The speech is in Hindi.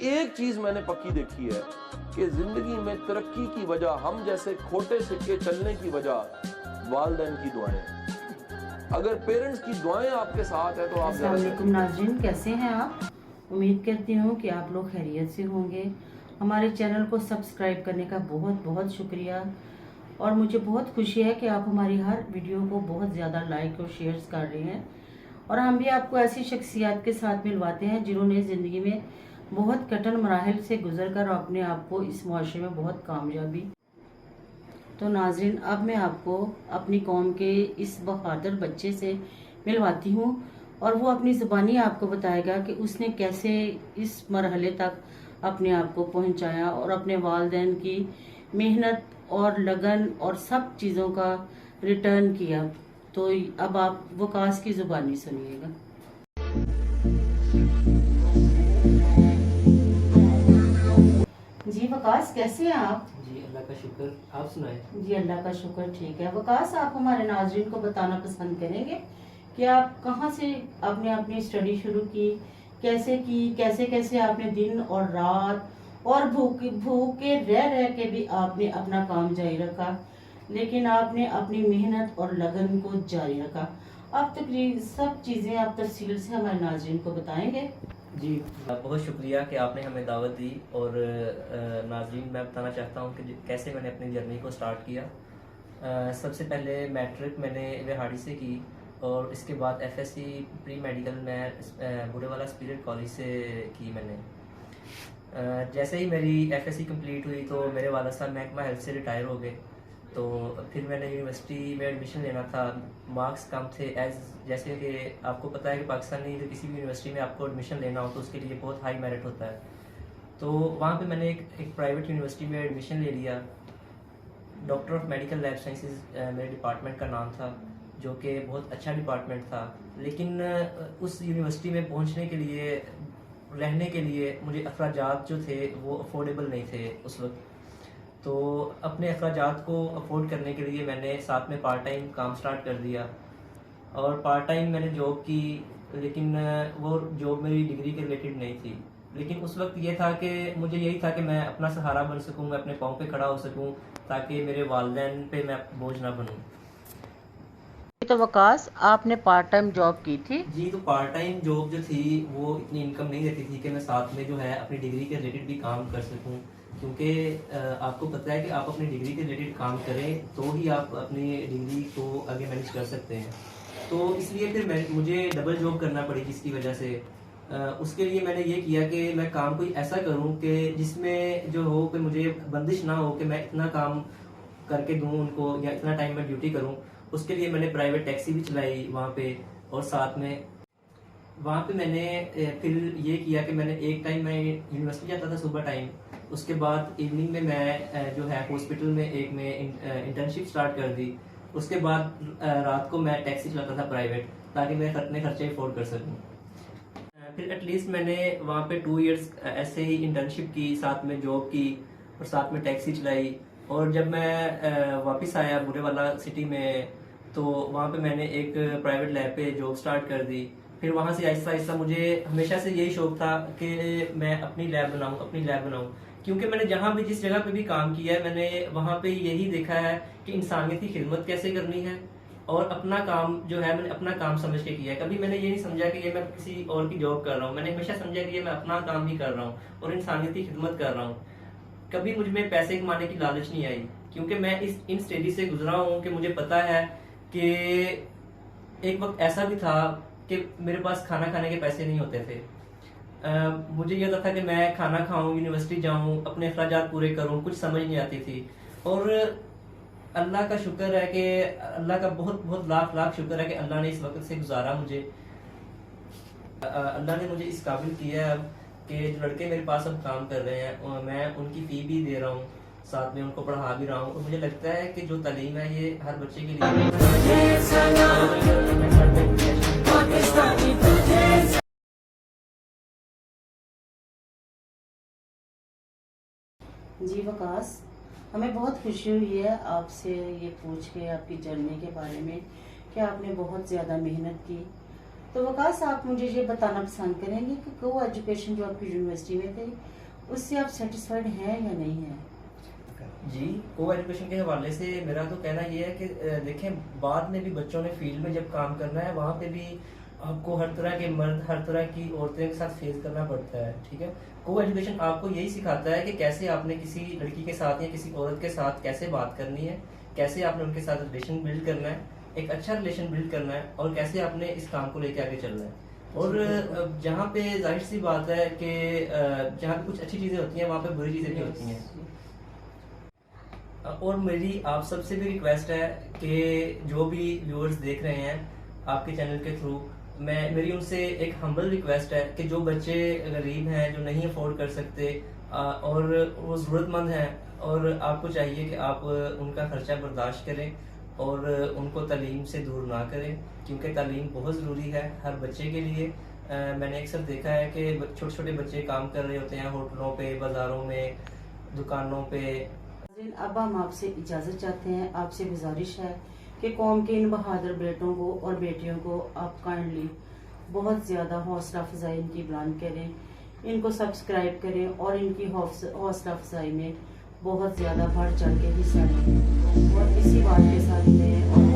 एक चीज मैंने पक्की देखी है कि जिंदगी में तरक्की की वजह, हम जैसे खोटे सिक्के चलने की वजह वालिदैन की दुआएं हैं। अगर पेरेंट्स की दुआएं आपके साथ है तो आप अस्सलाम वालेकुम नाज़रीन, कैसे हैं आप? उम्मीद करती हूँ कि आप लोग खैरियत से होंगे। हमारे चैनल को सब्सक्राइब करने का बहुत बहुत शुक्रिया और मुझे बहुत खुशी है कि आप हमारी हर वीडियो को बहुत ज़्यादा लाइक और शेयर कर रहे हैं। और हम भी आपको ऐसी शख्सियत के साथ मिलवाते हैं जिन्होंने ज़िंदगी में बहुत कठिन मराहल से गुजर कर अपने आप को इस मुआशरे में बहुत कामयाबी। तो नाज़रीन, अब मैं आपको अपनी कौम के इस बहादुर बच्चे से मिलवाती हूँ और वो अपनी ज़ुबानी आपको बताएगा कि उसने कैसे इस मरहले तक अपने आप को पहुँचाया और अपने वालिदैन की मेहनत और लगन और सब चीज़ों का रिटर्न किया। तो अब आप वकास की ज़ुबानी सुनिएगा। जी वकास, कैसे हैं आप? जी अल्लाह का शुक्र, आप सुनाएं। जी अल्लाह का शुक्र, ठीक है। वकास, आप हमारे नाज़रीन को बताना पसंद करेंगे कि आप कहाँ से आपने अपनी स्टडी शुरू की, कैसे कैसे आपने दिन और रात और भूखे रह के भी आपने अपना काम जारी रखा, लेकिन आपने अपनी मेहनत और लगन को जारी रखा। आप तकरीबन सब चीज़ें आप तफसील से हमारे नाज़रीन को बताएंगे। जी बहुत शुक्रिया कि आपने हमें दावत दी। और नाज़रीन, मैं बताना चाहता हूँ कि कैसे मैंने अपनी जर्नी को स्टार्ट किया। सबसे पहले मैट्रिक मैंने रिहाड़ी से की और इसके बाद एफएससी प्री मेडिकल मैं बूढ़ेवाला स्पिरिट कॉलेज से की मैंने। जैसे ही मेरी एफएससी कंप्लीट हुई तो मेरे वाला साहब महकमा हेल्थ से रिटायर हो गए। तो फिर मैंने यूनिवर्सिटी में एडमिशन लेना था, मार्क्स कम थे। जैसे कि आपको पता है कि पाकिस्तानी जो किसी भी यूनिवर्सिटी में आपको एडमिशन लेना हो तो उसके लिए बहुत हाई मेरिट होता है। तो वहाँ पे मैंने एक प्राइवेट यूनिवर्सिटी में एडमिशन ले लिया। Doctor of medical lab sciences मेरे डिपार्टमेंट का नाम था, जो कि बहुत अच्छा डिपार्टमेंट था। लेकिन उस यूनिवर्सिटी में पहुँचने के लिए, रहने के लिए मुझे अखराजात जो थे वो अफोर्डेबल नहीं थे उस वक्त। तो अपने अखराजात को अफोर्ड करने के लिए मैंने साथ में पार्ट टाइम काम स्टार्ट कर दिया और पार्ट टाइम मैंने जॉब की। लेकिन वो जॉब मेरी डिग्री के रिलेटेड नहीं थी। लेकिन उस वक्त ये था कि मुझे यही था कि मैं अपना सहारा बन सकूं, मैं अपने पाँव पे खड़ा हो सकूं, ताकि मेरे वालिदैन पे मैं बोझ ना बनूं। तो वकास, आपने पार्ट टाइम जॉब की थी? जी, तो पार्ट टाइम जॉब जो थी वो इतनी इनकम नहीं देती थी कि मैं साथ में जो है अपनी डिग्री के रिलेटेड भी काम कर सकूं। क्योंकि आपको पता है कि आप अपनी डिग्री के रिलेटेड काम करें तो ही आप अपनी डिग्री को आगे मैनेज कर सकते हैं। तो इसलिए फिर मुझे डबल जॉब करना पड़ी, जिसकी वजह से उसके लिए मैंने ये किया कि मैं काम कोई ऐसा करूं कि जिसमें जो हो कि मुझे बंदिश ना हो कि मैं इतना काम करके दूं उनको या इतना टाइम मैं ड्यूटी करूं। उसके लिए मैंने प्राइवेट टैक्सी भी चलाई वहाँ पे। और साथ में वहाँ पे मैंने फिर ये किया कि मैंने एक टाइम मैं यूनिवर्सिटी जाता था सुबह टाइम, उसके बाद इवनिंग में मैं जो है हॉस्पिटल में इंटर्नशिप स्टार्ट कर दी। उसके बाद रात को मैं टैक्सी चलाता था प्राइवेट, ताकि मैं अपने खर्चे अफोर्ड कर सकूँ। फिर एटलीस्ट मैंने वहाँ पे 2 इयर्स ऐसे ही इंटर्नशिप की, साथ में जॉब की और साथ में टैक्सी चलाई। और जब मैं वापस आया बूढ़ेवाला सिटी में तो वहाँ पे मैंने एक प्राइवेट लैब पे जॉब स्टार्ट कर दी। फिर वहाँ से आहिस्ता आहिस्ता, मुझे हमेशा से यही शौक था कि मैं अपनी लैब बनाऊँ। क्योंकि मैंने जहाँ भी जिस जगह पे भी काम किया है मैंने वहाँ पे यही देखा है कि इंसानियत की खिदमत कैसे करनी है और अपना काम जो है मैंने अपना काम समझ के किया है। कभी मैंने ये नहीं समझा कि ये मैं किसी और की जॉब कर रहा हूँ। मैंने हमेशा समझा कि ये मैं अपना काम ही कर रहा हूँ और इंसानियत की खिदमत कर रहा हूँ। कभी मुझ में पैसे कमाने की लालच नहीं आई, क्योंकि मैं इन स्टेज से गुजरा हूँ कि मुझे पता है कि एक वक्त ऐसा भी था कि मेरे पास खाना खाने के पैसे नहीं होते थे। मुझे ये होता था कि मैं खाना खाऊं, यूनिवर्सिटी जाऊं, अपने अखराजात पूरे करूं, कुछ समझ नहीं आती थी। और अल्लाह का शुक्र है कि अल्लाह का बहुत बहुत लाख लाख शुक्र है कि अल्लाह ने इस वक्त से गुजारा मुझे। अल्लाह ने मुझे इस काबिल किया है कि जो लड़के मेरे पास अब काम कर रहे हैं और मैं उनकी फ़ी भी दे रहा हूँ, साथ में उनको पढ़ा भी रहा हूँ। और मुझे लगता है कि जो तालीम है ये हर बच्चे के लिए। जी वकास, हमें बहुत खुशी हुई है आपसे ये पूछ के आपकी जर्नी के बारे में कि आपने बहुत ज़्यादा मेहनत की तो वकास, आप मुझे ये बताना पसंद करेंगे कि को एजुकेशन जो आपकी यूनिवर्सिटी में थी उससे आप सेटिस्फाइड हैं या नहीं हैं? जी, को एजुकेशन के हवाले से मेरा तो कहना ये है कि देखें, बाद में भी बच्चों ने फील्ड में जब काम करना है वहाँ पे भी आपको हर तरह के मर्द, हर तरह की औरतें के साथ फेस करना पड़ता है। ठीक है, को एजुकेशन आपको यही सिखाता है कि कैसे आपने किसी लड़की के साथ या किसी औरत के साथ कैसे बात करनी है, कैसे आपने उनके साथ रिलेशन बिल्ड करना है, एक अच्छा रिलेशन बिल्ड करना है, और कैसे आपने इस काम को लेके आगे चलना है। और जहाँ पे जाहिर सी बात है कि जहाँ पे कुछ अच्छी चीज़ें होती हैं वहाँ पे बुरी चीज़ें भी होती हैं। और मेरी आप सबसे भी रिक्वेस्ट है कि जो भी व्यूअर्स देख रहे हैं आपके चैनल के थ्रू, मेरी उनसे एक हम्बल रिक्वेस्ट है कि जो बच्चे गरीब हैं, जो नहीं अफोर्ड कर सकते और वो ज़रूरतमंद हैं, और आपको चाहिए कि आप उनका खर्चा बर्दाश्त करें और उनको तालीम से दूर ना करें, क्योंकि तालीम बहुत ज़रूरी है हर बच्चे के लिए। मैंने अक्सर देखा है कि छोटे छोटे बच्चे काम कर रहे होते हैं होटलों पे, बाज़ारों में, दुकानों पे। अब हम आपसे इजाज़त चाहते हैं। आपसे गुजारिश है कि कौम के इन बहादुर बेटों को और बेटियों को आप काइंडली बहुत ज़्यादा हौसला अफजाई इनकी बुलंद करें, इनको सब्सक्राइब करें और इनकी हौसला अफजाई में बहुत ज़्यादा बढ़ चढ़ के हिस्सा लें। और इसी बात के साथ मैं